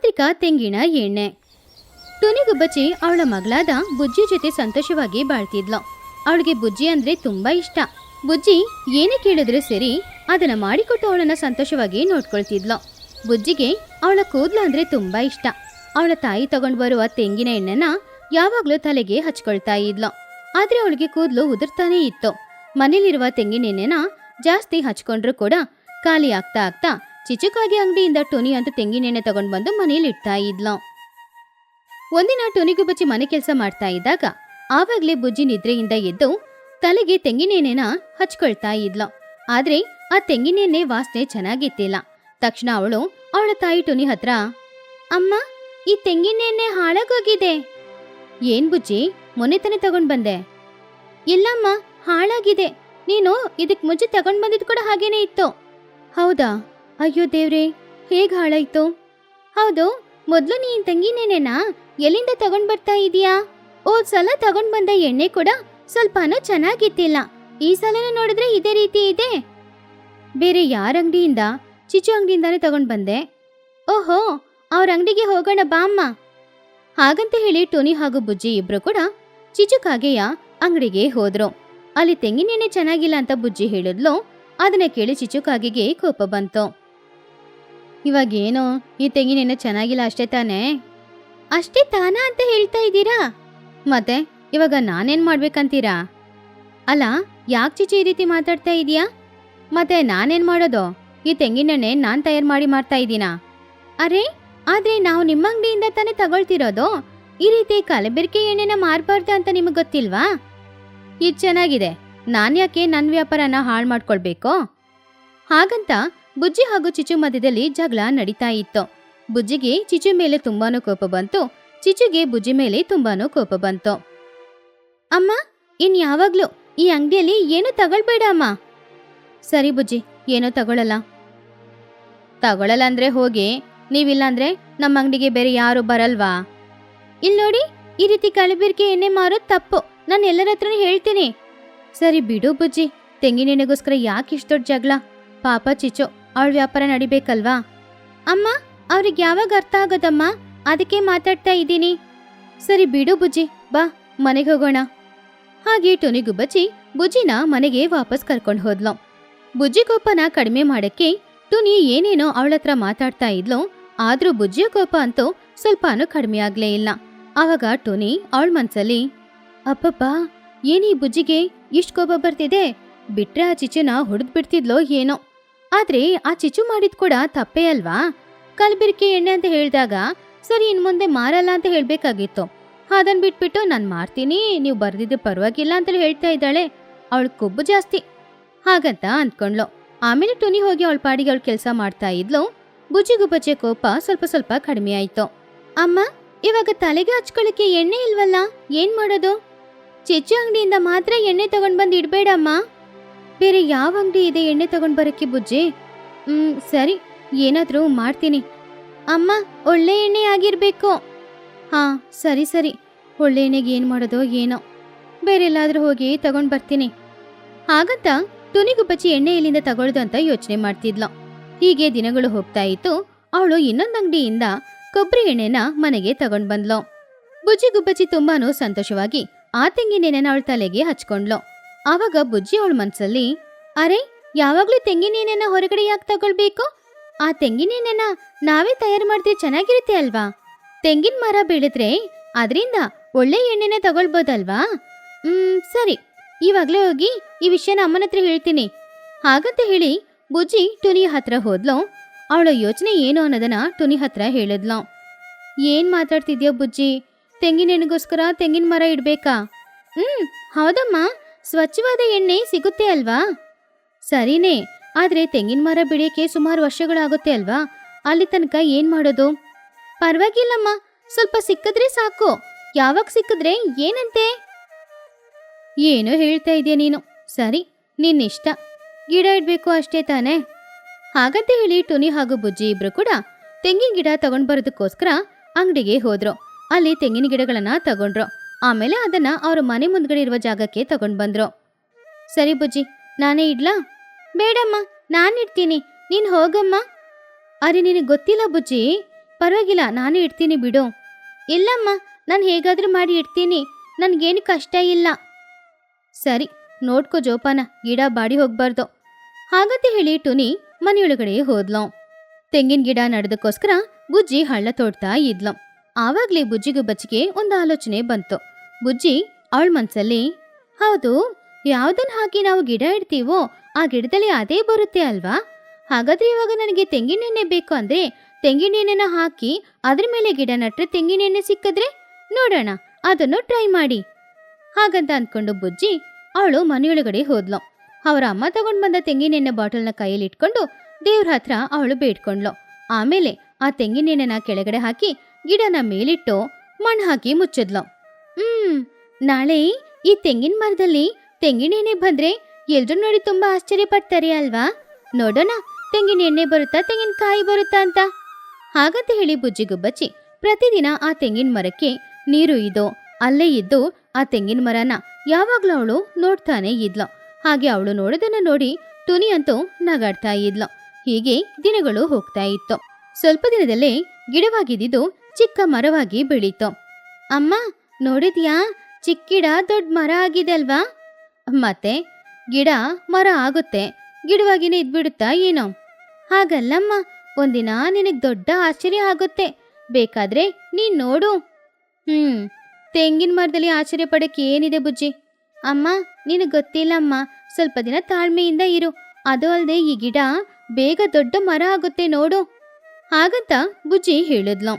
ತಾಂತ್ರಿಕ ತೆಂಗಿನ ಎಣ್ಣೆ. ಟುನಿಗುಬ್ಬಚ್ಚಿ ಅವಳ ಮಗಳಾದ ಬುಜ್ಜಿ ಜೊತೆ ಸಂತೋಷವಾಗಿ ಬಾಳ್ತಿದ್ಲು. ಅವಳಿಗೆ ಬುಜ್ಜಿ ಅಂದ್ರೆ ತುಂಬಾ ಇಷ್ಟ. ಬುಜ್ಜಿ ಏನೇ ಕೇಳಿದ್ರೆ ಸರಿ ಅದನ್ನ ಮಾಡಿಕೊಟ್ಟು ಅವಳನ್ನ ಸಂತೋಷವಾಗಿ ನೋಡ್ಕೊಳ್ತಿದ್ಲು. ಬುಜ್ಜಿಗೆ ಅವಳ ಕೂದ್ಲು ಅಂದ್ರೆ ತುಂಬಾ ಇಷ್ಟ. ಅವಳ ತಾಯಿ ತಗೊಂಡು ಬರುವ ತೆಂಗಿನ ಎಣ್ಣೆನ ಯಾವಾಗ್ಲೂ ತಲೆಗೆ ಹಚ್ಕೊಳ್ತಾ ಇದ್ಲು. ಆದ್ರೆ ಅವಳಿಗೆ ಕೂದ್ಲು ಉದುರ್ತಾನೆ ಇತ್ತು. ಮನೇಲಿರುವ ತೆಂಗಿನ ಎಣ್ಣೆನ ಜಾಸ್ತಿ ಹಚ್ಕೊಂಡ್ರು ಕೂಡ ಖಾಲಿ ಆಗ್ತಾ ಆಗ್ತಾ ಚಿಚುಕಾಗಿ ಅಂಗಡಿಯಿಂದ ಟುನಿ ಅಂತ ತೆಂಗಿನ ಎಣ್ಣೆ ತಗೊಂಡ್ ಬಂದು ಮನೇಲಿ ಇಡ್ತಾ ಇದ್ಲು. ಒಂದಿನ ಟುನಿಗುಬ್ಬಚ್ಚಿ ಮನೆ ಕೆಲಸ ಮಾಡ್ತಾ ಇದ್ದಾಗ ಆವಾಗ್ಲೇ ಬುಜ್ಜಿ ನಿದ್ರೆಯಿಂದ ಎದ್ದು ತಲೆಗೆ ತೆಂಗಿನ ಎಣ್ಣೆನ ಹಚ್ಕೊಳ್ತಾ ಇದ್ಲು. ಆದ್ರೆ ಆ ತೆಂಗಿನ ಎಣ್ಣೆ ವಾಸನೆ ಚೆನ್ನಾಗಿತ್ತಿಲ್ಲ. ತಕ್ಷಣ ಅವಳು ಅವಳ ತಾಯಿ ಟುನಿ ಹತ್ರ, ಅಮ್ಮ, ಈ ತೆಂಗಿನ ಎಣ್ಣೆ ಹಾಳಾಗೋಗಿದೆ. ಏನ್ ಬುಜ್ಜಿ, ಮೊನ್ನೆ ತಾನೆ ತಗೊಂಡ್ ಬಂದೆ. ಇಲ್ಲಮ್ಮ, ಹಾಳಾಗಿದೆ. ನೀನು ಇದಕ್ ಮುಂಚೆ ತಗೊಂಡ್ ಬಂದಿದ್ ಕೂಡ ಹಾಗೇನೆ ಇತ್ತು. ಹೌದಾ? ಅಯ್ಯೋ ದೇವ್ರೆ, ಹೇಗ್ ಹಾಳಾಯ್ತು? ಹೌದು, ಮೊದ್ಲು ನೀನ್ ತೆಂಗಿನ ಎಣ್ಣೆನ ಎಲ್ಲಿಂದ ತಗೊಂಡ್ ಬರ್ತಾ ಇದೀಯಾ? ಹೋದ್ ಸಲ ತಗೊಂಡ್ ಬಂದ ಎಣ್ಣೆ ಕೂಡ ಸ್ವಲ್ಪನೂ ಚೆನ್ನಾಗಿತ್ತಿಲ್ಲ. ಈ ಸಲನ ನೋಡಿದ್ರೆ ಇದೇ ರೀತಿ ಇದೆ. ಬೇರೆ ಯಾರ ಅಂಗಡಿಯಿಂದ? ಚಿಚು ಅಂಗಡಿಯಿಂದಾನೇ ತಗೊಂಡ್ ಬಂದೆ. ಓಹೋ, ಅವ್ರ ಅಂಗಡಿಗೆ ಹೋಗೋಣ ಬಾ ಅಮ್ಮ. ಹಾಗಂತ ಹೇಳಿ ಟೋನಿ ಹಾಗೂ ಬುಜ್ಜಿ ಇಬ್ರು ಕೂಡ ಚಿಚುಕಾಗೆಯ ಅಂಗಡಿಗೆ ಹೋದ್ರು. ಅಲ್ಲಿ ತೆಂಗಿನ ಎಣ್ಣೆ ಚೆನ್ನಾಗಿಲ್ಲ ಅಂತ ಬುಜ್ಜಿ ಹೇಳಿದ್ಲು. ಅದನ್ನ ಕೇಳಿ ಚಿಚುಕಾಗೆಗೆ ಕೋಪ ಬಂತು. ಇವಾಗೇನೋ ಈ ತೆಂಗಿನ ಎಣ್ಣೆ ಚೆನ್ನಾಗಿಲ್ಲ ಅಷ್ಟೇ ತಾನೇ? ಅಷ್ಟೇ ತಾನಾ ಅಂತ ಹೇಳ್ತಾ ಇದ್ದೀರಾ? ಮತ್ತೆ ಇವಾಗ ನಾನೇನ್ ಮಾಡ್ಬೇಕಂತೀರಾ? ಅಲ್ಲ, ಯಾಕೆ ಚಿಚು ಈ ರೀತಿ ಮಾತಾಡ್ತಾ ಇದೀಯಾ? ಮತ್ತೆ ನಾನೇನ್ ಮಾಡೋದು? ಈ ತೆಂಗಿನೆಣ್ಣೆ ನಾನ್ ತಯಾರು ಮಾಡಿ ಮಾಡ್ತಾ ಇದ್ದೀನಾ? ಅರೆ, ಆದ್ರೆ ನಾವು ನಿಮ್ಮ ಅಂಗಡಿಯಿಂದ ತಾನೇ ತಗೊಳ್ತಿರೋದು. ಈ ರೀತಿ ಕಲಬೆರಕೆ ಎಣ್ಣೆನ ಮಾರ್ಬಾರ್ದು ಅಂತ ನಿಮಗ್ ಗೊತ್ತಿಲ್ವಾ? ಇದು ಚೆನ್ನಾಗಿದೆ, ನಾನ್ ಯಾಕೆ ನನ್ನ ವ್ಯಾಪಾರನ ಹಾಳು ಮಾಡ್ಕೊಳ್ಬೇಕು? ಹಾಗಂತ ಬುಜ್ಜಿ ಹಾಗೂ ಚಿಚು ಮಧ್ಯದಲ್ಲಿ ಜಗಳ ನಡೀತಾ ಇತ್ತು. ಬುಜ್ಜಿಗೆ ಚಿಚು ಮೇಲೆ ತುಂಬಾನು ಕೋಪ ಬಂತು. ಚಿಚುಗೆ ಬುಜ್ಜಿ ಮೇಲೆ ತುಂಬಾನು ಕೋಪ ಬಂತು. ಅಮ್ಮ, ಇನ್ ಯಾವಾಗ್ಲೂ ಈ ಅಂಗಡಿಯಲ್ಲಿ ಏನು ತಗೊಳ್ಬೇಡ ಅಮ್ಮ. ಸರಿ ಬುಜ್ಜಿ, ಏನೋ ತಗೊಳ್ಳಲ್ಲ ಅಂದ್ರೆ ಹೋಗಿ. ನೀವಿಲ್ಲ ಅಂದ್ರೆ ನಮ್ಮ ಅಂಗಡಿಗೆ ಬೇರೆ ಯಾರು ಬರಲ್ವಾ? ಇಲ್ಲಿ ನೋಡಿ, ಈ ರೀತಿ ಕಲಬೆರಕೆ ಎಣ್ಣೆ ಮಾರೋದು ತಪ್ಪು. ನಾನು ಎಲ್ಲರ ಹತ್ರನೂ ಹೇಳ್ತೀನಿ. ಸರಿ ಬಿಡು ಬುಜ್ಜಿ, ತೆಂಗಿನ ಎಣ್ಣೆಗೋಸ್ಕರ ಯಾಕೆ ಇಷ್ಟು ದೊಡ್ಡ ಜಗಳ? ಪಾಪ ಚಿಚು, ಅವಳ ವ್ಯಾಪಾರ ನಡಿಬೇಕಲ್ವಾ? ಅಮ್ಮ, ಅವ್ರಿಗೆ ಯಾವಾಗ ಅರ್ಥ ಆಗೋದಮ್ಮ? ಅದಕ್ಕೆ ಮಾತಾಡ್ತಾ ಇದ್ದೀನಿ. ಸರಿ ಬಿಡು ಬುಜ್ಜಿ, ಬಾ ಮನೆಗೆ ಹೋಗೋಣ. ಹಾಗೆ ಟುನಿಗುಬ್ಬಚ್ಚಿ ಬುಜ್ಜಿನ ಮನೆಗೆ ವಾಪಸ್ ಕರ್ಕೊಂಡು ಹೋದ್ಲು. ಬುಜ್ಜಿ ಕೋಪನ ಕಡಿಮೆ ಮಾಡಕ್ಕೆ ಟುನಿ ಏನೇನೋ ಅವಳತ್ರ ಮಾತಾಡ್ತಾ ಇದ್ಲು. ಆದ್ರೂ ಬುಜ್ಜಿಯ ಕೋಪ ಅಂತೂ ಸ್ವಲ್ಪನೂ ಕಡಿಮೆ ಆಗ್ಲೇ ಇಲ್ಲ. ಆವಾಗ ಟುನಿ ಅವಳ ಮನ್ಸಲ್ಲಿ, ಅಪ್ಪಪ್ಪ, ಏನೀ ಬುಜ್ಜಿಗೆ ಇಷ್ಟ್ ಕೋಪ ಬರ್ತಿದೆ? ಬಿಟ್ರೆ ಆ ಚಿಚುನ ಹೊಡೆದ್ ಬಿಡ್ತಿದ್ಲೋ ಏನೋ. ಆದ್ರೆ ಆ ಚಿಚು ಮಾಡಿದ್ ಕೂಡ ತಪ್ಪೇ ಅಲ್ವಾ? ಕಲಬೆರಕೆ ಎಣ್ಣೆ ಅಂತ ಹೇಳಿದಾಗ ಸರಿ, ಇನ್ ಮುಂದೆ ಮಾರಲ್ಲ ಅಂತ ಹೇಳ್ಬೇಕಾಗಿತ್ತು. ಅದನ್ ಬಿಟ್ಬಿಟ್ಟು ನಾನ್ ಮಾರ್ತೀನಿ, ನೀವು ಬರ್ದಿದ್ದು ಪರವಾಗಿಲ್ಲ ಅಂತ ಹೇಳ್ತಾ ಇದ್ದಾಳೆ. ಅವಳ ಕೊಬ್ಬು ಜಾಸ್ತಿ. ಹಾಗಂತ ಅಂದ್ಕೊಂಡ್ಲು. ಆಮೇಲೆ ಟುನಿ ಹೋಗಿ ಅವಳ ಪಾಡಿಗೆ ಅವಳು ಕೆಲಸ ಮಾಡ್ತಾ ಇದ್ಲು. ಬುಜ್ಜಿಗುಬ್ಬಚ್ಚೆ ಕೋಪ ಸ್ವಲ್ಪ ಸ್ವಲ್ಪ ಕಡಿಮೆ ಆಯ್ತು. ಅಮ್ಮ, ಇವಾಗ ತಲೆಗೆ ಹಚ್ಕೊಳ್ಳಕ್ಕೆ ಎಣ್ಣೆ ಇಲ್ವಲ್ಲ, ಏನ್ ಮಾಡೋದು? ಚಿಚ್ಚು ಅಂಗಡಿಯಿಂದ ಮಾತ್ರ ಎಣ್ಣೆ ತಗೊಂಡ್ ಬಂದು ಇಡ್ಬೇಡಮ್ಮ. ಬೇರೆ ಯಾವ ಅಂಗಡಿ ಇದೆ ಎಣ್ಣೆ ತಗೊಂಡ್ ಬರಕ್ಕೆ ಬುಜ್ಜಿ? ಸರಿ, ಏನಾದ್ರೂ ಮಾಡ್ತೀನಿ. ಅಮ್ಮ, ಒಳ್ಳೆ ಎಣ್ಣೆ ಆಗಿರ್ಬೇಕು. ಹಾ, ಸರಿ ಸರಿ, ಒಳ್ಳೆ ಎಣ್ಣೆಗೆ ಏನ್ ಮಾಡೋದೋ ಏನೋ. ಬೇರೆ ಎಲ್ಲಾದ್ರೂ ಹೋಗಿ ತಗೊಂಡ್ ಬರ್ತೀನಿ. ಹಾಗಂತ ಟುನಿಗುಬ್ಬಚ್ಚಿ ಎಣ್ಣೆ ಎಲ್ಲಿಂದ ತಗೊಳ್ದು ಅಂತ ಯೋಚನೆ ಮಾಡ್ತಿದ್ಲು. ಹೀಗೆ ದಿನಗಳು ಹೋಗ್ತಾ ಇತ್ತು. ಅವಳು ಇನ್ನೊಂದು ಅಂಗಡಿಯಿಂದ ಕೊಬ್ಬರಿ ಎಣ್ಣೆನ ಮನೆಗೆ ತಗೊಂಡ್ ಬಂದ್ಲು. ಬುಜ್ಜಿಗುಬ್ಬಚ್ಚಿ ತುಂಬಾನು ಸಂತೋಷವಾಗಿ ಆ ತೆಂಗಿನ ಎಣ್ಣೆನ ಅವಳ ತಲೆಗೆ ಹಚ್ಕೊಂಡ್ಲು. ಆವಾಗ ಬುಜ್ಜಿ ಅವಳ ಮನ್ಸಲ್ಲಿ, ಅರೆ, ಯಾವಾಗ್ಲೂ ತೆಂಗಿನ ಎಣ್ಣೆನ ಹೊರಗಡೆ ಯಾಕೆ ತಗೊಳ್ಬೇಕು? ಆ ತೆಂಗಿನ ಎಣ್ಣೆನ ನಾವೇ ತಯಾರು ಮಾಡಿದ್ರೆ ಚೆನ್ನಾಗಿರುತ್ತೆ ಅಲ್ವಾ? ತೆಂಗಿನ ಮರ ಬೆಳೆದ್ರೆ ಅದರಿಂದ ಒಳ್ಳೆ ಎಣ್ಣೆನ ತಗೊಳ್ಬೋದಲ್ವಾ? ಸರಿ, ಇವಾಗ್ಲೇ ಹೋಗಿ ಈ ವಿಷಯನ ಅಮ್ಮನ ಹತ್ರ ಹೇಳ್ತೀನಿ. ಹಾಗಂತ ಹೇಳಿ ಬುಜ್ಜಿ ಟುನಿ ಹತ್ರ ಹೋದ್ಲು. ಅವಳ ಯೋಚನೆ ಏನು ಅನ್ನೋದನ್ನ ಟುನಿ ಹತ್ರ ಹೇಳಿದ್ಲು. ಏನ್ ಮಾತಾಡ್ತಿದ್ಯೋ ಬುಜ್ಜಿ? ತೆಂಗಿನ ಎಣ್ಣೆಗೋಸ್ಕರ ತೆಂಗಿನ ಮರ ಇಡ್ಬೇಕಾ? ಹೌದಮ್ಮ, ಸ್ವಚ್ಛವಾದ ಎಣ್ಣೆ ಸಿಗುತ್ತೆ ಅಲ್ವಾ? ಸರಿನೇ, ಆದ್ರೆ ತೆಂಗಿನ ಮರ ಬೆಳೆಯಕ್ಕೆ ಸುಮಾರು ವರ್ಷಗಳಾಗುತ್ತೆ ಅಲ್ವಾ? ಅಲ್ಲಿ ತನಕ ಏನ್ ಮಾಡೋದು? ಪರವಾಗಿಲ್ಲಮ್ಮ, ಸ್ವಲ್ಪ ಸಿಕ್ಕಿದ್ರೆ ಸಾಕು. ಯಾವಾಗ ಸಿಕ್ಕಿದ್ರೆ ಏನಂತೆ? ಏನೋ ಹೇಳ್ತಾ ಇದೆಯಾ ನೀನು. ಸರಿ, ನಿನ್ನಿಷ್ಟ. ಗಿಡ ಇಡ್ಬೇಕು ಅಷ್ಟೇ ತಾನೇ? ಹಾಗಂತ ಹೇಳಿ ಟುನಿ ಹಾಗೂ ಬುಜ್ಜಿ ಇಬ್ರು ಕೂಡ ತೆಂಗಿನ ಗಿಡ ತಗೊಂಡ್ ಬರೋದಕ್ಕೋಸ್ಕರ ಅಂಗಡಿಗೆ ಹೋದ್ರು. ಅಲ್ಲಿ ತೆಂಗಿನ ಗಿಡಗಳನ್ನ ತಗೊಂಡ್ರು. ಆಮೇಲೆ ಅದನ್ನ ಅವ್ರ ಮನೆ ಮುಂದ್ಗಡೆ ಇರುವ ಜಾಗಕ್ಕೆ ತಗೊಂಡ್ ಬಂದ್ರು. ಸರಿ ಬುಜ್ಜಿ, ನಾನೇ ಇಡ್ಲಾ? ಬೇಡಮ್ಮ, ನಾನಿಡ್ತೀನಿ, ನೀನ್ ಹೋಗಮ್ಮ. ಅರೆ, ನಿನಗೆ ಗೊತ್ತಿಲ್ಲ ಬುಜ್ಜಿ, ಪರವಾಗಿಲ್ಲ, ನಾನೇ ಇಡ್ತೀನಿ ಬಿಡು. ಇಲ್ಲಮ್ಮ, ನಾನು ಹೇಗಾದ್ರೂ ಮಾಡಿ ಇಡ್ತೀನಿ, ನನ್ಗೇನು ಕಷ್ಟ ಇಲ್ಲ. ಸರಿ, ನೋಡ್ಕೋ ಜೋಪಾನ, ಗಿಡ ಬಾಡಿ ಹೋಗ್ಬಾರ್ದು. ಹಾಗಂತ ಹೇಳಿ ಟುನಿ ಮನೆಯೊಳಗಡೆ ಹೋದ್ಲು. ತೆಂಗಿನ ಗಿಡ ನಡೆದಕ್ಕೋಸ್ಕರ ಬುಜ್ಜಿ ಹಳ್ಳ ತೋಡ್ತಾ ಇದ್ಲು. ಆವಾಗ್ಲೇ ಬುಜ್ಜಿಗೂ ಬಚ್ಚಿಗೆ ಒಂದು ಆಲೋಚನೆ ಬಂತು. ಬುಜ್ಜಿ ಅವಳ ಮನ್ಸಲ್ಲಿ, ಹೌದು, ಯಾವ್ದನ್ನ ಹಾಕಿ ನಾವು ಗಿಡ ಇಡ್ತೀವೋ ಆ ಗಿಡದಲ್ಲಿ ಅದೇ ಬರುತ್ತೆ ಅಲ್ವಾ? ಹಾಗಾದ್ರೆ ಇವಾಗ ನನಗೆ ತೆಂಗಿನೆಣ್ಣೆ ಬೇಕು ಅಂದ್ರೆ ತೆಂಗಿನೆಣ್ಣೆನ ಹಾಕಿ ಅದ್ರ ಮೇಲೆ ಗಿಡ ನಟ್ರೆ ತೆಂಗಿನೆಣ್ಣೆ ಸಿಕ್ಕಿದ್ರೆ ನೋಡೋಣ, ಅದನ್ನು ಟ್ರೈ ಮಾಡಿ. ಹಾಗಂತ ಅಂದ್ಕೊಂಡು ಬುಜ್ಜಿ ಅವಳು ಮನೆಯೊಳಗಡೆ ಹೋದ್ಲು. ಅವರ ಅಮ್ಮ ತಗೊಂಡ್ ಬಂದ ತೆಂಗಿನೆಣ್ಣೆ ಬಾಟಲ್ನ ಕೈಯಲ್ಲಿ ಇಟ್ಕೊಂಡು ದೇವ್ರ ಹತ್ರ ಅವಳು ಬೇಡ್ಕೊಂಡ್ಲು. ಆಮೇಲೆ ಆ ತೆಂಗಿನೆಣ್ಣೆನ ಕೆಳಗಡೆ ಹಾಕಿ ಗಿಡನ ಮೇಲಿಟ್ಟು ಮಣ್ಣು ಹಾಕಿ ಮುಚ್ಚಿದ್ಲು. ನಾಳೆ ಈ ತೆಂಗಿನ ಮರದಲ್ಲಿ ತೆಂಗಿನೆಣ್ಣೆ ಬಂದ್ರೆ ಎಲ್ರು ನೋಡಿ ತುಂಬಾ ಆಶ್ಚರ್ಯ ಪಡ್ತಾರೆ ಅಲ್ವಾ? ನೋಡೋಣ, ತೆಂಗಿನ ಎಣ್ಣೆ ಬರುತ್ತಾ ತೆಂಗಿನಕಾಯಿ ಬರುತ್ತಾ ಅಂತ. ಹಾಗಂತ ಹೇಳಿ ಬುಜ್ಜಿಗುಬ್ಬಚ್ಚಿ ಪ್ರತಿದಿನ ಆ ತೆಂಗಿನ ಮರಕ್ಕೆ ನೀರು ಅಲ್ಲೇ ಇದ್ದು ಆ ತೆಂಗಿನ ಮರನ ಯಾವಾಗ್ಲೂ ಅವಳು ನೋಡ್ತಾನೆ ಇದ್ಲು. ಹಾಗೆ ಅವಳು ನೋಡೋದನ್ನ ನೋಡಿ ಟುನಿ ಅಂತೂ ನಗಾಡ್ತಾ ಇದ್ಲು. ಹೀಗೆ ದಿನಗಳು ಹೋಗ್ತಾ ಇತ್ತು. ಸ್ವಲ್ಪ ದಿನದಲ್ಲೇ ಗಿಡವಾಗಿದ್ದು ಚಿಕ್ಕ ಮರವಾಗಿ ಬೆಳೀತು. ಅಮ್ಮ ನೋಡಿದ್ಯಾ, ಚಿಕ್ಕ ಗಿಡ ದೊಡ್ಡ ಮರ ಆಗಿದೆ ಅಲ್ವಾ? ಮತ್ತೆ ಗಿಡ ಮರ ಆಗುತ್ತೆ, ಗಿಡವಾಗಿನೇ ಇದ್ಬಿಡುತ್ತಾ ಏನೋ? ಹಾಗಲ್ಲಮ್ಮ, ಒಂದಿನ ನಿನಗ್ ದೊಡ್ಡ ಆಶ್ಚರ್ಯ ಆಗುತ್ತೆ, ಬೇಕಾದ್ರೆ ನೀನ್ ನೋಡು. ತೆಂಗಿನ ಮರದಲ್ಲಿ ಆಶ್ಚರ್ಯ ಪಡಕ್ಕೆ ಏನಿದೆ ಬುಜ್ಜಿ? ಅಮ್ಮ ನಿನಗೆ ಗೊತ್ತಿಲ್ಲಮ್ಮ, ಸ್ವಲ್ಪ ದಿನ ತಾಳ್ಮೆಯಿಂದ ಇರು. ಅದು ಅಲ್ಲದೆ ಈ ಗಿಡ ಬೇಗ ದೊಡ್ಡ ಮರ ಆಗುತ್ತೆ ನೋಡು. ಹಾಗಂತ ಬುಜ್ಜಿ ಹೇಳಿದ್ಲು.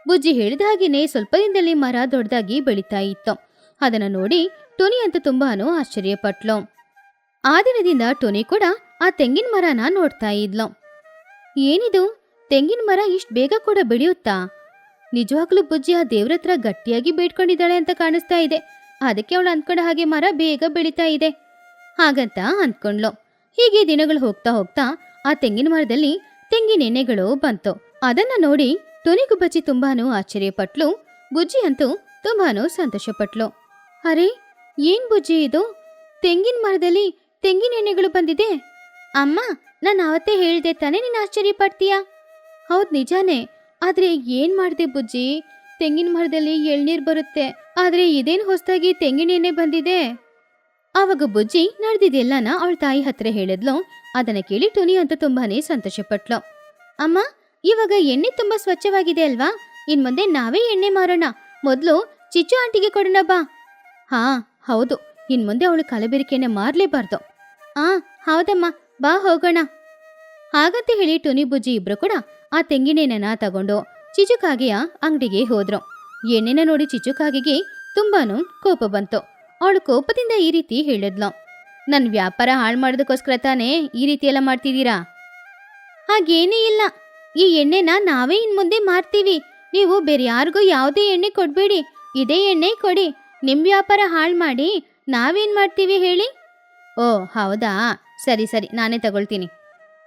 ಬುಜ್ಜಿ ಹೇಳಿದ ಹಾಗೇನೆ ಸ್ವಲ್ಪ ದಿನದಲ್ಲಿ ಮರ ದೊಡ್ಡದಾಗಿ ಬೆಳೀತಾ ಇತ್ತು. ಅದನ್ನು ನೋಡಿ ಟುನಿ ಅಂತ ತುಂಬಾನು ಆಶ್ಚರ್ಯಪಟ್ಲು. ಆ ದಿನದಿಂದ ಟುನಿ ಕೂಡ ಆ ತೆಂಗಿನ ಮರನ ನೋಡ್ತಾ ಇದ್ಲು. ಏನಿದು, ತೆಂಗಿನ ಮರ ಇಷ್ಟು ಬೇಗ ಕೂಡ ಬೆಳೆಯುತ್ತಾ? ನಿಜವಾಗ್ಲೂ ಬುಜ್ಜಿ ಆ ದೇವ್ರ ಹತ್ರ ಗಟ್ಟಿಯಾಗಿ ಬೇಡ್ಕೊಂಡಿದ್ದಾಳೆ ಅಂತ ಕಾಣಿಸ್ತಾ ಇದೆ. ಅದಕ್ಕೆ ಅವಳು ಅಂದ್ಕೊಂಡ ಹಾಗೆ ಮರ ಬೇಗ ಬೆಳೀತಾ ಇದೆ ಹಾಗಂತ ಅಂದ್ಕೊಂಡ್ಲು. ಹೀಗೆ ದಿನಗಳು ಹೋಗ್ತಾ ಹೋಗ್ತಾ ಆ ತೆಂಗಿನ ಮರದಲ್ಲಿ ತೆಂಗಿನ ಎಣ್ಣೆಗಳು ಬಂತು. ಅದನ್ನ ನೋಡಿ ಟುನಿಗುಬ್ಬಚ್ಚಿ ತುಂಬಾನು ಆಶ್ಚರ್ಯಪಟ್ಲು. ಬುಜ್ಜಿ ಅಂತೂ ತುಂಬಾನು ಸಂತೋಷಪಟ್ಲು. ಅರೆ, ಏನ್ ಬುಜ್ಜಿ ಇದು, ತೆಂಗಿನ ಮರದಲ್ಲಿ ತೆಂಗಿನ ಎಣ್ಣೆಗಳು ಬಂದಿದೆ? ಅಮ್ಮ, ನಾನು ಅವತ್ತೇ ಹೇಳ್ದೆ ತಾನೇ ನೀನು ಆಶ್ಚರ್ಯ ಪಡ್ತೀಯಾ? ಹೌದು, ನಿಜಾನೇ. ಆದ್ರೆ ಏನ್ ಮಾಡ್ದೆ ಬುಜ್ಜಿ, ತೆಂಗಿನ ಮರದಲ್ಲಿ ಎಳ್ನೀರ್ ಬರುತ್ತೆ, ಆದ್ರೆ ಇದೇನು ಹೊಸದಾಗಿ ತೆಂಗಿನ ಎಣ್ಣೆ ಬಂದಿದೆ? ಆವಾಗ ಬುಜ್ಜಿ ನಡೆದಿದ್ದೆಲ್ಲನ ಅವಳ ತಾಯಿ ಹತ್ರ ಹೇಳಿದ್ಲು. ಅದನ್ನ ಕೇಳಿ ಟುನಿ ಅಂತ ತುಂಬಾನೇ ಸಂತೋಷಪಟ್ಲು. ಅಮ್ಮ, ಇವಾಗ ಎಣ್ಣೆ ತುಂಬಾ ಸ್ವಚ್ಛವಾಗಿದೆ ಅಲ್ವಾ? ಇನ್ ಮುಂದೆ ನಾವೇ ಎಣ್ಣೆ ಮಾರೋಣ. ಮೊದ್ಲು ಚಿಚ್ಚು ಆಂಟಿಗೆ ಕೊಡೋಣ ಬಾ. ಹಾ ಹೌದು, ಇನ್ ಮುಂದೆ ಅವಳು ಕಲಬೆರಕೆನೆ ಮಾರ್ಲೇಬಾರ್ದು. ಹೌದಮ್ಮ, ಬಾ ಹೋಗೋಣ. ಹಾಗಂತ ಹೇಳಿ ಟುನಿ ಬುಜ್ಜಿ ಇಬ್ರು ಕೂಡ ಆ ತೆಂಗಿನೆಣ್ಣೆನ ತಗೊಂಡು ಚಿಚುಕಾಗೆಯ ಅಂಗಡಿಗೆ ಹೋದ್ರು. ಎಣ್ಣೆನ ನೋಡಿ ಚಿಚುಕಾಗೆಗೆ ತುಂಬಾನು ಕೋಪ ಬಂತು. ಅವಳು ಕೋಪದಿಂದ ಈ ರೀತಿ ಹೇಳಿದ್ಲು. ನನ್ ವ್ಯಾಪಾರ ಹಾಳು ಮಾಡೋದಕ್ಕೋಸ್ಕರ ತಾನೇ ಈ ರೀತಿ ಎಲ್ಲ ಮಾಡ್ತಿದ್ದೀರಾ? ಹಾಗೇನೇ ಇಲ್ಲ, ಈ ಎಣ್ಣೆನ ನಾವೇ ಇನ್ ಮುಂದೆ ಮಾರ್ತೀವಿ. ನೀವು ಬೇರೆ ಯಾರಿಗೂ ಯಾವುದೇ ಎಣ್ಣೆ ಕೊಡ್ಬೇಡಿ, ಇದೇ ಎಣ್ಣೆ ಕೊಡಿ. ನಿಮ್ ವ್ಯಾಪಾರ ಹಾಳು ಮಾಡಿ ನಾವೇನ್ ಮಾಡ್ತೀವಿ ಹೇಳಿ? ಓ ಹೌದಾ, ಸರಿ ಸರಿ, ನಾನೇ ತಗೊಳ್ತೀನಿ.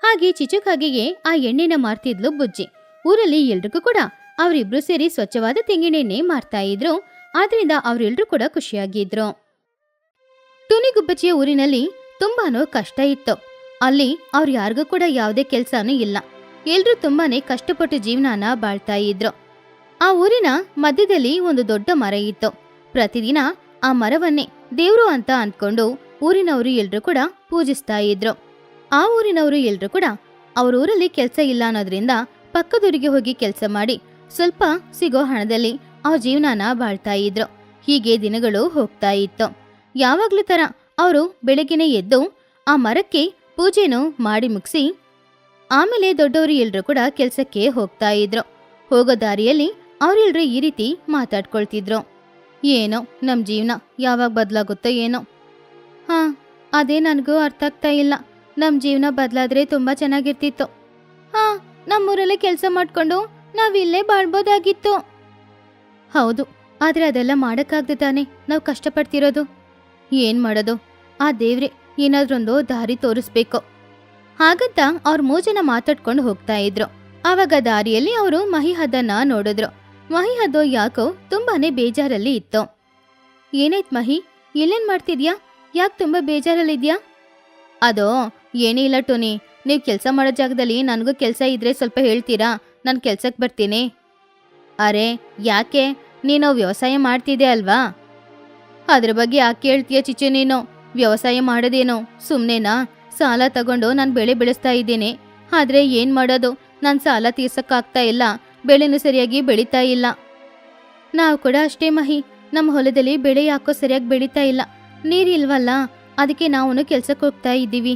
ಹಾಗೆ ಚಿಚುಕಾಗೆಗೆ ಆ ಎಣ್ಣೆನ ಮಾರ್ತಿದ್ಲು ಬುಜ್ಜಿ. ಊರಲ್ಲಿ ಎಲ್ರಿಗೂ ಕೂಡ ಅವರಿಬ್ರು ಸೇರಿ ಸ್ವಚ್ಛವಾದ ತೆಂಗಿನೆಣ್ಣೆ ಮಾರ್ತಾ ಇದ್ರು. ಆದ್ರಿಂದ ಅವರೆಲ್ಲರೂ ಕೂಡ ಖುಷಿಯಾಗಿದ್ರು. ಟುನಿಗುಬ್ಬಚ್ಚಿಯ ಊರಿನಲ್ಲಿ ತುಂಬಾನು ಕಷ್ಟ ಇತ್ತು. ಅಲ್ಲಿ ಅವ್ರು ಯಾರಿಗೂ ಕೂಡ ಯಾವುದೇ ಕೆಲ್ಸಾನೂ ಇಲ್ಲ. ಎಲ್ರೂ ತುಂಬಾನೇ ಕಷ್ಟಪಟ್ಟು ಜೀವನಾನ ಬಾಳ್ತಾ ಇದ್ರು. ಆ ಊರಿನ ಮಧ್ಯದಲ್ಲಿ ಒಂದು ದೊಡ್ಡ ಮರ ಇತ್ತು. ಪ್ರತಿದಿನ ಆ ಮರವನ್ನೇ ದೇವ್ರು ಅಂತ ಅಂದ್ಕೊಂಡು ಊರಿನವರು ಎಲ್ರೂ ಕೂಡ ಪೂಜಿಸ್ತಾ ಇದ್ರು. ಆ ಊರಿನವರು ಎಲ್ರೂ ಕೂಡ ಅವ್ರ ಊರಲ್ಲಿ ಕೆಲ್ಸ ಇಲ್ಲ ಅನ್ನೋದ್ರಿಂದ ಪಕ್ಕದೂರಿಗೆ ಹೋಗಿ ಕೆಲಸ ಮಾಡಿ ಸ್ವಲ್ಪ ಸಿಗೋ ಹಣದಲ್ಲಿ ಅವ್ರ ಜೀವನಾನ ಬಾಳ್ತಾ ಇದ್ರು. ಹೀಗೆ ದಿನಗಳು ಹೋಗ್ತಾ ಇತ್ತು. ಯಾವಾಗ್ಲೂ ತರ ಅವರು ಬೆಳಗ್ಗೆನೆ ಎದ್ದು ಆ ಮರಕ್ಕೆ ಪೂಜೆನೂ ಮಾಡಿ ಮುಗಿಸಿ ಆಮೇಲೆ ದೊಡ್ಡವರು ಎಲ್ರೂ ಕೂಡ ಕೆಲ್ಸಕ್ಕೆ ಹೋಗ್ತಾ ಇದ್ರು. ಹೋಗೋ ದಾರಿಯಲ್ಲಿ ಅವರೆಲ್ರೂ ಈ ರೀತಿ ಮಾತಾಡ್ಕೊಳ್ತಿದ್ರು. ಏನೋ ನಮ್ ಜೀವನ ಯಾವಾಗ ಬದಲಾಗುತ್ತೋ ಏನೋ. ಅದೇ ನನಗೂ ಅರ್ಥ ಆಗ್ತಾ ಇಲ್ಲ. ನಮ್ ಜೀವನ ಬದಲಾದ್ರೆ ತುಂಬಾ ಚೆನ್ನಾಗಿರ್ತಿತ್ತು. ನಮ್ಮೂರಲ್ಲೇ ಕೆಲಸ ಮಾಡ್ಕೊಂಡು ನಾವಿಲ್ಲೇ ಬಾಳ್ಬೋದಾಗಿತ್ತು. ಹೌದು, ಆದ್ರೆ ಅದೆಲ್ಲ ಮಾಡಕ್ಕಾಗ್ದೆ ತಾನೆ ನಾವು ಕಷ್ಟಪಡ್ತಿರೋದು. ಏನ್ ಮಾಡೋದು, ಆ ದೇವ್ರೆ ಏನಾದ್ರೊಂದು ದಾರಿ ತೋರಿಸ್ಬೇಕು. ಹಾಗಂತ ಅವ್ರ 3 ಜನ ಮಾತಾಡ್ಕೊಂಡು ಹೋಗ್ತಾ ಇದ್ರು. ಆವಾಗ ದಾರಿಯಲ್ಲಿ ಅವರು ಮಹಿಹದ್ದನ್ನ ನೋಡಿದ್ರು. ಮಹಿಹದ್ದು ಯಾಕೋ ತುಂಬಾನೇ ಬೇಜಾರಲ್ಲಿ ಇತ್ತು. ಏನಾಯ್ತು ಮಹಿ, ಎಲ್ಲೇನ್ ಮಾಡ್ತಿದ್ಯಾ? ಯಾಕೆ ತುಂಬಾ ಬೇಜಾರಲ್ಲಿದ್ಯಾ? ಅದೋ ಏನೇ ಇಲ್ಲ ಟೋನಿ, ನೀವು ಕೆಲಸ ಮಾಡೋ ಜಾಗದಲ್ಲಿ ನನಗೂ ಕೆಲಸ ಇದ್ರೆ ಸ್ವಲ್ಪ ಹೇಳ್ತೀರಾ? ನಾನು ಕೆಲ್ಸಕ್ಕೆ ಬರ್ತೀನಿ. ಅರೆ ಯಾಕೆ, ನೀನು ವ್ಯವಸಾಯ ಮಾಡ್ತಿದ್ದೆ ಅಲ್ವಾ? ಅದ್ರ ಬಗ್ಗೆ ಯಾಕೆ ಕೇಳ್ತೀಯ ಚಿಚ್ಚು ನೀನು? ವ್ಯವಸಾಯ ಮಾಡೋದೇನು ಸುಮ್ಮನೆನಾ? ಸಾಲ ತಗೊಂಡು ನಾನು ಬೆಳೆ ಬೆಳೆಸ್ತಾ ಇದ್ದೀನಿ. ಆದರೆ ಏನು ಮಾಡೋದು, ನಾನು ಸಾಲ ತೀರ್ಸಕ್ಕಾಗ್ತಾ ಇಲ್ಲ, ಬೆಳೆನೂ ಸರಿಯಾಗಿ ಬೆಳೀತಾ ಇಲ್ಲ. ನಾವು ಕೂಡ ಅಷ್ಟೇ ಮಹಿ, ನಮ್ಮ ಹೊಲದಲ್ಲಿ ಬೆಳೆ ಯಾಕೋ ಸರಿಯಾಗಿ ಬೆಳೀತಾ ಇಲ್ಲ, ನೀರಿಲ್ವಲ್ಲ, ಅದಕ್ಕೆ ನಾವು ಕೆಲ್ಸಕ್ಕೆ ಹೋಗ್ತಾ ಇದ್ದೀವಿ.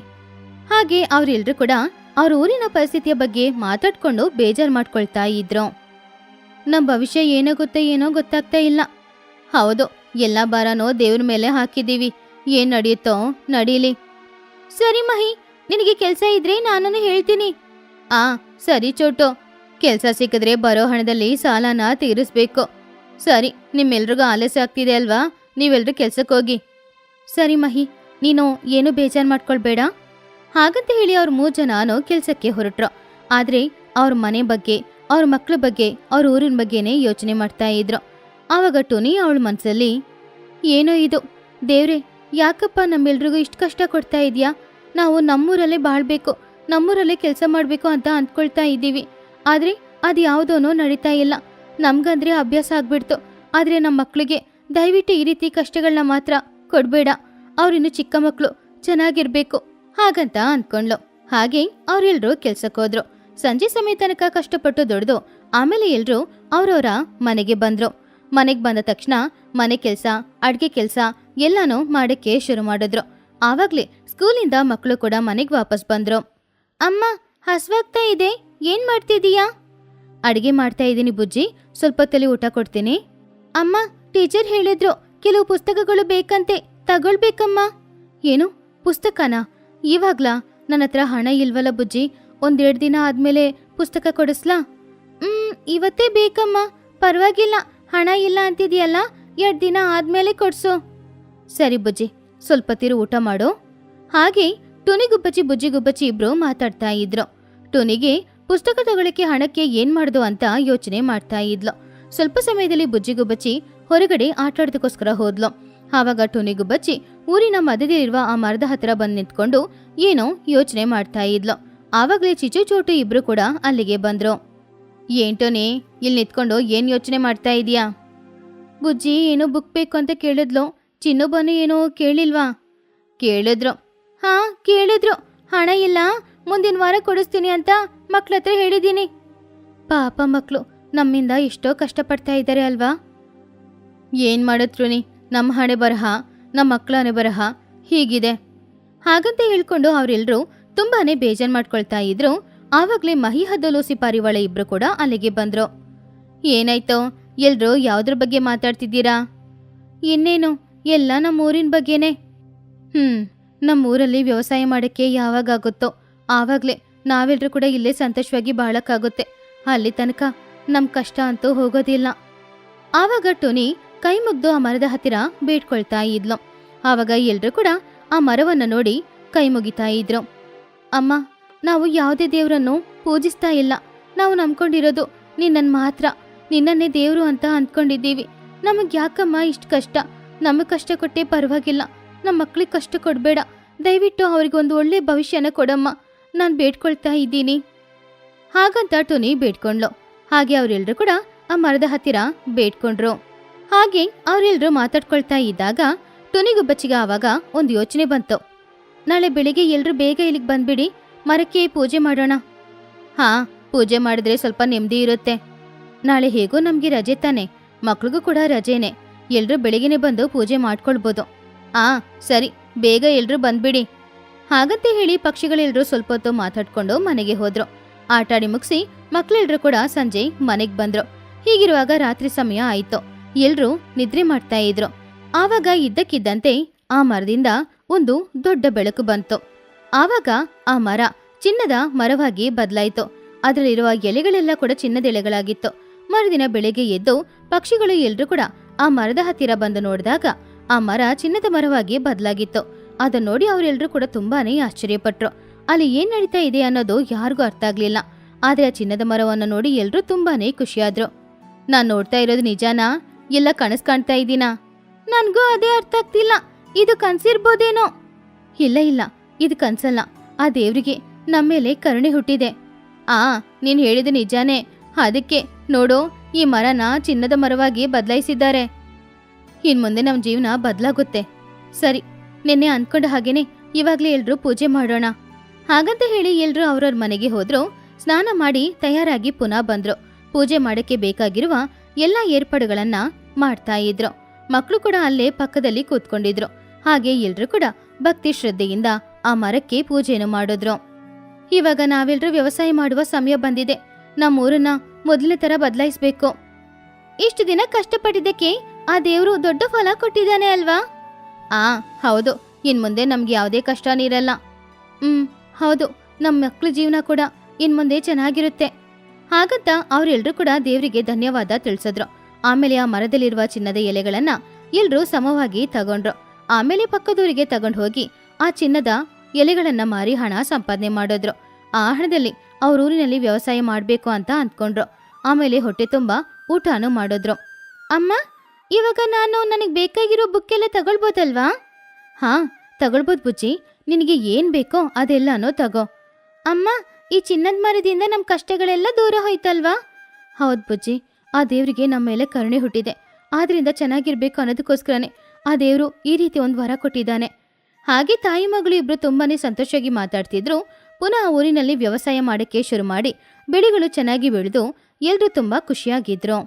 ಹಾಗೆ ಅವರೆಲ್ಲರೂ ಕೂಡ ಅವ್ರ ಊರಿನ ಪರಿಸ್ಥಿತಿಯ ಬಗ್ಗೆ ಮಾತಾಡ್ಕೊಂಡು ಬೇಜಾರು ಮಾಡ್ಕೊಳ್ತಾ ಇದ್ರು. ನಮ್ಮ ಭವಿಷ್ಯ ಏನಾಗುತ್ತೋ ಏನೋ ಗೊತ್ತಾಗ್ತಾ ಇಲ್ಲ. ಹೌದು, ಎಲ್ಲ ಭಾರನೋ ದೇವ್ರ ಮೇಲೆ ಹಾಕಿದ್ದೀವಿ, ಏನ್ ನಡೆಯುತ್ತೋ ನಡೀಲಿ. ಸರಿ ಮಹಿ, ನಿನಗೆ ಕೆಲಸ ಇದ್ರೆ ನಾನು ಹೇಳ್ತೀನಿ. ಸರಿ ಚೋಟು, ಕೆಲಸ ಸಿಕ್ಕಿದ್ರೆ ಬರೋ ಹಣದಲ್ಲಿ ಸಾಲನ ತೀರಿಸ್ಬೇಕು. ಸರಿ, ನಿಮ್ಮೆಲ್ರಿಗೂ ಆಲಸ್ಯ ಆಗ್ತಿದೆ ಅಲ್ವಾ, ನೀವೆಲ್ರೂ ಕೆಲ್ಸಕ್ಕೆ ಹೋಗಿ. ಸರಿ ಮಹಿ, ನೀನು ಏನು ಬೇಜಾರು ಮಾಡ್ಕೊಳ್ಬೇಡ. ಹಾಗಂತ ಹೇಳಿ ಅವ್ರ 3 ಜನನೂ ಕೆಲ್ಸಕ್ಕೆ ಹೊರಟ್ರು. ಆದ್ರೆ ಅವ್ರ ಮನೆ ಬಗ್ಗೆ, ಅವ್ರ ಮಕ್ಳ ಬಗ್ಗೆ, ಅವ್ರ ಊರಿನ ಬಗ್ಗೆನೇ ಯೋಚನೆ ಮಾಡ್ತಾ ಇದ್ರು. ಆವಾಗ ಟುನಿ ಅವಳ ಮನ್ಸಲ್ಲಿ, ಏನೋ ಇದು ದೇವ್ರೆ, ಯಾಕಪ್ಪ ನಮ್ಮೆಲ್ರಿಗೂ ಇಷ್ಟು ಕಷ್ಟ ಕೊಡ್ತಾ ಇದೀಯಾ? ನಾವು ನಮ್ಮೂರಲ್ಲೇ ಬಾಳ್ಬೇಕು, ನಮ್ಮೂರಲ್ಲೇ ಕೆಲಸ ಮಾಡ್ಬೇಕು ಅಂತ ಅಂದ್ಕೊಳ್ತಾ ಇದ್ದೀವಿ. ಆದ್ರೆ ಅದು ಯಾವುದೋನೋ ನಡೀತಾ ಇಲ್ಲ. ನಮ್ಗಂದ್ರೆ ಅಭ್ಯಾಸ ಆಗ್ಬಿಡ್ತು, ಆದ್ರೆ ನಮ್ಮ ಮಕ್ಳಿಗೆ ದಯವಿಟ್ಟು ಈ ರೀತಿ ಕಷ್ಟಗಳನ್ನ ಮಾತ್ರ ಕೊಡ್ಬೇಡ. ಅವ್ರಿನ್ನು ಚಿಕ್ಕ ಮಕ್ಳು, ಚೆನ್ನಾಗಿರ್ಬೇಕು ಹಾಗಂತ ಅಂದ್ಕೊಂಡ್ಲು. ಹಾಗೆ ಅವ್ರೆಲ್ರೂ ಕೆಲ್ಸಕ್ಕೋದ್ರು. ಸಂಜೆ ಸಮಯ ತನಕ ಕಷ್ಟಪಟ್ಟು ದುಡ್ದು ಆಮೇಲೆ ಎಲ್ರೂ ಅವ್ರವ್ರ ಮನೆಗೆ ಬಂದ್ರು. ಮನೆಗೆ ಬಂದ ತಕ್ಷಣ ಮನೆ ಕೆಲ್ಸ, ಅಡ್ಗೆ ಕೆಲ್ಸ ಎಲ್ಲಾನು ಮಾಡಕ್ಕೆ ಶುರು ಮಾಡಿದ್ರು. ಆವಾಗ್ಲೇ ಸ್ಕೂಲಿಂದ ಮಕ್ಕಳು ಕೂಡ ಮನೆಗೆ ವಾಪಸ್ ಬಂದ್ರು. ಅಮ್ಮ, ಹಸ್ವಾಗ್ತಾ ಇದೆ, ಏನ್ ಮಾಡ್ತಿದೀಯಾ? ಅಡ್ಗೆ ಮಾಡ್ತಾ ಇದ್ದೀನಿ ಬುಜ್ಜಿ, ಸ್ವಲ್ಪ ಹೊತ್ತಲ್ಲಿ ಊಟ ಕೊಡ್ತೀನಿ. ಅಮ್ಮ, ಟೀಚರ್ ಹೇಳಿದ್ರು ಕೆಲವು ಪುಸ್ತಕಗಳು ಬೇಕಂತೆ, ತಗೊಳ್ಬೇಕಮ್ಮ. ಏನು ಪುಸ್ತಕನಾ? ಇವಾಗ್ಲಾ? ನನ್ನ ಹತ್ರ ಹಣ ಇಲ್ವಲ್ಲ ಬುಜ್ಜಿ, 1-2 ದಿನ ಆದ್ಮೇಲೆ ಪುಸ್ತಕ ಕೊಡಿಸ್ಲಾ? ಇವತ್ತೇ ಬೇಕಮ್ಮ. ಪರವಾಗಿಲ್ಲ, ಹಣ ಇಲ್ಲ ಅಂತಿದೆಯಲ್ಲ, 2 ದಿನ ಆದ್ಮೇಲೆ ಕೊಡ್ಸು. ಸರಿ ಬುಜ್ಜಿ, ಸ್ವಲ್ಪ ತಿರು ಊಟ ಮಾಡು. ಹಾಗೆ ಟುನಿಗುಬ್ಬಚ್ಚಿ ಬುಜ್ಜಿಗುಬ್ಬಚ್ಚಿ ಇಬ್ರು ಮಾತಾಡ್ತಾ ಇದ್ರು. ಟುನಿಗೆ ಪುಸ್ತಕ ತಗೊಳಕ್ಕೆ ಹಣಕ್ಕೆ ಏನ್ ಮಾಡ್ದು ಅಂತ ಯೋಚನೆ ಮಾಡ್ತಾ ಇದ್ಲು. ಸ್ವಲ್ಪ ಸಮಯದಲ್ಲಿ ಬುಜ್ಜಿಗುಬ್ಬಚ್ಚಿ ಹೊರಗಡೆ ಆಟಾಡೋದಕ್ಕೋಸ್ಕರ ಹೋದ್ಲು. ಆವಾಗ ಟುನಿಗುಬ್ಬಚ್ಚಿ ಊರಿನ ಮಧ್ಯದಲ್ಲಿರುವ ಆ ಮರದ ಹತ್ರ ಬಂದು ನಿಂತ್ಕೊಂಡು ಏನೋ ಯೋಚನೆ ಮಾಡ್ತಾ ಇದ್ಲು. ಆವಾಗಲೇ ಚಿಚು ಚೋಟು ಇಬ್ರು ಕೂಡ ಅಲ್ಲಿಗೆ ಬಂದ್ರು. ಏನ್ ಟೋನಿ, ಇಲ್ಲಿ ನಿಂತ್ಕೊಂಡು ಏನ್ ಯೋಚನೆ ಮಾಡ್ತಾ ಇದೀಯಾ? ಬುಜ್ಜಿ ಏನೋ ಬುಕ್ ಬೇಕು ಅಂತ ಕೇಳಿದ್ಲು. ಚಿನ್ನು ಬನ್ನು ಏನೋ ಕೇಳಿಲ್ವಾ? ಕೇಳಿದ್ರು. ಕೇಳಿದ್ರು. ಹಣ ಇಲ್ಲ, ಮುಂದಿನ ವಾರ ಕೊಡಿಸ್ತೀನಿ ಅಂತ ಮಕ್ಳ ಹತ್ರ ಹೇಳಿದ್ದೀನಿ. ಪಾಪ ಮಕ್ಳು ನಮ್ಮಿಂದ ಎಷ್ಟೋ ಕಷ್ಟಪಡ್ತಾ ಇದ್ದಾರೆ ಅಲ್ವಾ? ಏನ್ ಮಾಡಿದ್ರುನಿ, ನಮ್ಮ ಹಣೆ ಬರಹ, ನಮ್ಮ ಮಕ್ಕಳ ಹಣೆ ಬರಹ ಹೀಗಿದೆ. ಹಾಗಂತ ಹೇಳ್ಕೊಂಡು ಅವರೆಲ್ಲರೂ ತುಂಬಾನೇ ಬೇಜಾರು ಮಾಡ್ಕೊಳ್ತಾ ಇದ್ರು. ಆವಾಗ್ಲೇ ಮಹಿ ಹದ್ದಲೂಸಿ ಪಾರಿವಾಳ ಇಬ್ರು ಕೂಡ ಅಲ್ಲಿಗೆ ಬಂದ್ರು. ಏನಾಯ್ತೋ, ಎಲ್ರೂ ಯಾವ್ದ್ರ ಬಗ್ಗೆ ಮಾತಾಡ್ತಿದ್ದೀರಾ? ಇನ್ನೇನು, ಎಲ್ಲ ನಮ್ಮೂರಿನ ಬಗ್ಗೆನೆ. ನಮ್ಮೂರಲ್ಲಿ ವ್ಯವಸಾಯ ಮಾಡಕ್ಕೆ ಯಾವಾಗಾಗುತ್ತೋ ಆವಾಗ್ಲೇ ನಾವೆಲ್ರೂ ಕೂಡ ಇಲ್ಲೇ ಸಂತೋಷವಾಗಿ ಬಾಳಕ್ಕಾಗುತ್ತೆ. ಅಲ್ಲಿ ತನಕ ನಮ್ ಕಷ್ಟ ಅಂತೂ ಹೋಗೋದಿಲ್ಲ. ಆವಾಗ ಟೋನಿ ಕೈ ಮುಗ್ದು ಆ ಮರದ ಹತ್ತಿರ ಬೇಡ್ಕೊಳ್ತಾ ಇದ್ಲು. ಆವಾಗ ಎಲ್ರೂ ಕೂಡ ಆ ಮರವನ್ನ ನೋಡಿ ಕೈ ಮುಗಿತಾ ಇದ್ರು. ಅಮ್ಮ, ನಾವು ಯಾವುದೇ ದೇವರನ್ನು ಪೂಜಿಸ್ತಾ ಇಲ್ಲ. ನಾವು ನಂಬ್ಕೊಂಡಿರೋದು ನಿನ್ನನ್ ಮಾತ್ರ. ನಿನ್ನನ್ನೇ ದೇವ್ರು ಅಂತ ಅಂದ್ಕೊಂಡಿದ್ದೀವಿ. ನಮಗ್ ಯಾಕಮ್ಮ ಇಷ್ಟ ಕಷ್ಟ? ನಮಗ್ ಕಷ್ಟ ಕೊಟ್ಟೆ ಪರವಾಗಿಲ್ಲ, ನಮ್ಮ ಮಕ್ಳಿಗೆ ಕಷ್ಟ ಕೊಡ್ಬೇಡ. ದಯವಿಟ್ಟು ಅವ್ರಿಗೊಂದು ಒಳ್ಳೆ ಭವಿಷ್ಯನ ಕೊಡಮ್ಮ, ನಾನು ಬೇಡ್ಕೊಳ್ತಾ ಇದ್ದೀನಿ. ಹಾಗಂತ ಟೋನಿ ಬೇಡ್ಕೊಂಡ್ಲು. ಹಾಗೆ ಅವರೆಲ್ಲರೂ ಕೂಡ ಆ ಮರದ ಹತ್ತಿರ ಬೇಡ್ಕೊಂಡ್ರು. ಹಾಗೆ ಅವರೆಲ್ಲರೂ ಮಾತಾಡ್ಕೊಳ್ತಾ ಇದ್ದಾಗ ಟೋನಿಗುಬ್ಬಚ್ಚಿಗೆ ಆವಾಗ ಒಂದು ಯೋಚನೆ ಬಂತು. ನಾಳೆ ಬೆಳಿಗ್ಗೆ ಎಲ್ರೂ ಬೇಗ ಇಲ್ಲಿಗೆ ಬಂದ್ಬಿಡಿ, ಮರಕ್ಕೆ ಪೂಜೆ ಮಾಡೋಣ. ಪೂಜೆ ಮಾಡಿದ್ರೆ ಸ್ವಲ್ಪ ನೆಮ್ಮದಿ ಇರುತ್ತೆ. ನಾಳೆ ಹೇಗೋ ನಮ್ಗೆ ರಜೆ ತಾನೆ, ಮಕ್ಳಿಗೂ ಕೂಡ ರಜೆನೆ. ಎಲ್ರೂ ಬೆಳಿಗ್ಗೆನೆ ಬಂದು ಪೂಜೆ ಮಾಡ್ಕೊಳ್ಬೋದು. ಸರಿ, ಬೇಗ ಎಲ್ರೂ ಬಂದ್ಬಿಡಿ. ಹಾಗಂತ ಹೇಳಿ ಪಕ್ಷಿಗಳೆಲ್ಲರೂ ಸ್ವಲ್ಪ ಹೊತ್ತು ಮಾತಾಡ್ಕೊಂಡು ಮನೆಗೆ ಹೋದ್ರು. ಆಟಾಡಿ ಮುಗಿಸಿ ಮಕ್ಳೆಲ್ರೂ ಕೂಡ ಸಂಜೆ ಮನೆಗ್ ಬಂದ್ರು. ಹೀಗಿರುವಾಗ ರಾತ್ರಿ ಸಮಯ ಆಯ್ತು. ಎಲ್ರೂ ನಿದ್ರೆ ಮಾಡ್ತಾ ಇದ್ರು. ಆವಾಗ ಇದ್ದಕ್ಕಿದ್ದಂತೆ ಆ ಮರದಿಂದ ಒಂದು ದೊಡ್ಡ ಬೆಳಕು ಬಂತು. ಆವಾಗ ಆ ಮರ ಚಿನ್ನದ ಮರವಾಗಿ ಬದಲಾಯಿತು. ಅದರಲ್ಲಿರುವ ಎಲೆಗಳೆಲ್ಲ ಕೂಡ ಚಿನ್ನದ ಎಲೆಗಳಾಗಿತ್ತು. ಮರುದಿನ ಬೆಳಗ್ಗೆ ಎದ್ದು ಪಕ್ಷಿಗಳು ಎಲ್ರೂ ಕೂಡ ಆ ಮರದ ಹತ್ತಿರ ಬಂದು ನೋಡಿದಾಗ ಆ ಮರ ಚಿನ್ನದ ಮರವಾಗಿ ಬದಲಾಗಿತ್ತು. ಅದನ್ನ ನೋಡಿ ಅವರೆಲ್ಲರೂ ಕೂಡ ತುಂಬಾನೇ ಆಶ್ಚರ್ಯಪಟ್ರು. ಅಲ್ಲಿ ಏನ್ ನಡೀತಾ ಇದೆ ಅನ್ನೋದು ಯಾರಿಗೂ ಅರ್ಥ ಆಗ್ಲಿಲ್ಲ. ಆದ್ರೆ ಆ ಚಿನ್ನದ ಮರವನ್ನ ನೋಡಿ ಎಲ್ರೂ ತುಂಬಾನೇ ಖುಷಿಯಾದ್ರು. ನಾನ್ ನೋಡ್ತಾ ಇರೋದು ನಿಜಾನಾ, ಎಲ್ಲ ಕನಸು ಕಾಣ್ತಾ ಇದ್ದೀನಾ? ನನ್ಗೂ ಅದೇ ಅರ್ಥ ಆಗ್ತಿಲ್ಲ. ಇದು ಕನ್ಸಿರ್ಬೋದೇನೋ? ಇಲ್ಲ, ಇದು ಕನ್ಸಲ್ಲ. ಆ ದೇವ್ರಿಗೆ ನಮ್ಮೇಲೆ ಕರುಣೆ ಹುಟ್ಟಿದೆ. ನೀನ್ ಹೇಳಿದ ನಿಜಾನೇ. ಅದಕ್ಕೆ ನೋಡು, ಈ ಮರನ ಚಿನ್ನದ ಮರವಾಗಿ ಬದಲಾಯಿಸಿದ್ದಾರೆ. ಇನ್ಮುಂದೆ ನಮ್ಮ ಜೀವನ ಬದಲಾಗುತ್ತೆ. ಸರಿ, ನಿನ್ನೆ ಅಂದ್ಕೊಂಡ ಹಾಗೇನೆ ಇವಾಗ್ಲೇ ಎಲ್ರೂ ಪೂಜೆ ಮಾಡೋಣ. ಹಾಗಂತ ಹೇಳಿ ಎಲ್ರೂ ಅವ್ರವ್ರ ಮನೆಗೆ ಹೋದ್ರು. ಸ್ನಾನ ಮಾಡಿ ತಯಾರಾಗಿ ಪುನಃ ಬಂದ್ರು. ಪೂಜೆ ಮಾಡಕ್ಕೆ ಬೇಕಾಗಿರುವ ಎಲ್ಲ ಏರ್ಪಾಡುಗಳನ್ನ ಮಾಡ್ತಾ ಇದ್ರು. ಮಕ್ಕಳು ಕೂಡ ಅಲ್ಲೇ ಪಕ್ಕದಲ್ಲಿ ಕೂತ್ಕೊಂಡಿದ್ರು. ಹಾಗೆ ಎಲ್ರೂ ಕೂಡ ಭಕ್ತಿ ಶ್ರದ್ಧೆಯಿಂದ ಆ ಮರಕ್ಕೆ ಪೂಜೆಯನ್ನು ಮಾಡಿದ್ರು. ಇವಾಗ ನಾವೆಲ್ರೂ ವ್ಯವಸಾಯ ಮಾಡುವ ಸಮಯ ಬಂದಿದೆ. ನಮ್ಮೂರನ್ನ ಮೊದಲನೇ ತರ ಬದಲಾಯಿಸ್ಬೇಕು. ಇಷ್ಟು ದಿನ ಕಷ್ಟಪಟ್ಟಿದ್ದಕ್ಕೆ ಆ ದೇವ್ರು ದೊಡ್ಡ ಫಲ ಕೊಟ್ಟಿದ್ದಾನೆ ಅಲ್ವಾ? ಹೌದು. ಇನ್ಮುಂದೆ ನಮ್ಗೆ ಯಾವುದೇ ಕಷ್ಟನೇ ಇರಲ್ಲ. ಹೌದು, ನಮ್ಮ ಮಕ್ಳ ಜೀವನ ಕೂಡ ಇನ್ಮುಂದೆ ಚೆನ್ನಾಗಿರುತ್ತೆ. ಹಾಗಂತ ಅವ್ರೆಲ್ರೂ ಕೂಡ ದೇವರಿಗೆ ಧನ್ಯವಾದ ತಿಳಿಸಿದ್ರು. ಆಮೇಲೆ ಆ ಮರದಲ್ಲಿರುವ ಚಿನ್ನದ ಎಲೆಗಳನ್ನ ಎಲ್ರೂ ಸಮವಾಗಿ ತಗೊಂಡ್ರು. ಆಮೇಲೆ ಪಕ್ಕದೂರಿಗೆ ತಗೊಂಡು ಹೋಗಿ ಆ ಚಿನ್ನದ ಎಲೆಗಳನ್ನ ಮಾರಿ ಹಣ ಸಂಪಾದನೆ ಮಾಡಿದ್ರು. ಆ ಹಣದಲ್ಲಿ ಅವ್ರೂರಿನಲ್ಲಿ ವ್ಯವಸಾಯ ಮಾಡ್ಬೇಕು ಅಂತ ಅಂದ್ಕೊಂಡ್ರು. ಆಮೇಲೆ ಹೊಟ್ಟೆ ತುಂಬಾ ಊಟನೂ ಮಾಡಿದ್ರು. ಅಮ್ಮ, ಇವಾಗ ನಾನು ನನಗೆ ಬೇಕಾಗಿರೋ ಬುಕ್ ಎಲ್ಲ ತಗೊಳ್ಬೋದಲ್ವಾ? ತಗೊಳ್ಬೋದು ಬುಜ್ಜಿ. ನಿನಗೆ ಏನ್ ಬೇಕೋ ಅದೆಲ್ಲಾನೋ ತಗೋ. ಅಮ್ಮ, ಈ ಚಿನ್ನದ ಮರದಿಂದ ನಮ್ಮ ಕಷ್ಟಗಳೆಲ್ಲ ದೂರ ಹೋಯ್ತಲ್ವಾ? ಹೌದು ಬುಜ್ಜಿ, ಆ ದೇವ್ರಿಗೆ ನಮ್ಮ ಮೇಲೆ ಕರುಣೆ ಹುಟ್ಟಿದೆ. ಆದ್ರಿಂದ ಚೆನ್ನಾಗಿರ್ಬೇಕು ಅನ್ನೋದಕ್ಕೋಸ್ಕರನೇ ಆ ದೇವ್ರು ಈ ರೀತಿ ಒಂದು ವರ ಕೊಟ್ಟಿದ್ದಾನೆ. ಹಾಗೆ ತಾಯಿ ಮಗಳು ಇಬ್ರು ತುಂಬಾನೇ ಸಂತೋಷವಾಗಿ ಮಾತಾಡ್ತಿದ್ರು. ಪುನಃ ಊರಿನಲ್ಲಿ ವ್ಯವಸಾಯ ಮಾಡಕ್ಕೆ ಶುರು ಮಾಡಿ ಬೆಳೆಗಳು ಚೆನ್ನಾಗಿ ಬೆಳೆದು ಎಲ್ರೂ ತುಂಬಾ ಖುಷಿಯಾಗಿದ್ರು.